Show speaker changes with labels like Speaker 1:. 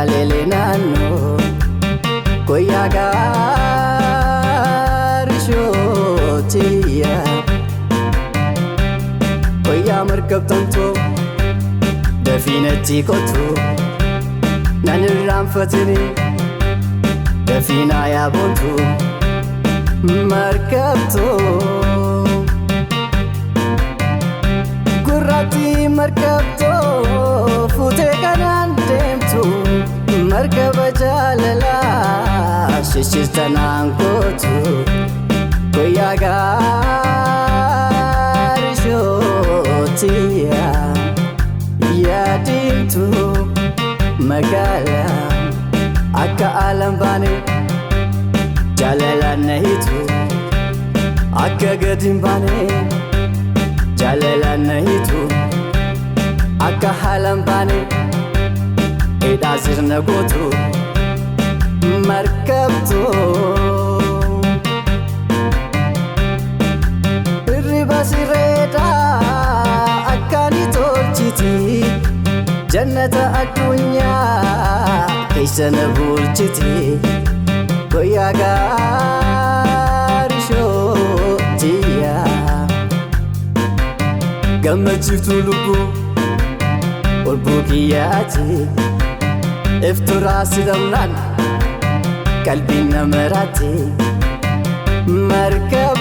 Speaker 1: Jalelenano Koyaga Rishotia Koya markab tanto Definiti kotu Naniram fatini Defina ya bontu Markab to Gurrati markab to Fute kanan demtu Markab jalala Shishtanan kotu Koyaga Rishotia Yadintu Magala Akka alam bani Jalala nahitu Akka gadim bani Jalala nahitu Akka halam bani Edazir nagotu Markabtu Ribasi reda Akkani tolchiti Jannata adunya Kaisana bulchiti Koyaga Rishotia Gammachiftu lubu Olbukiyati Ifturasi damnan Kalbina marati Markab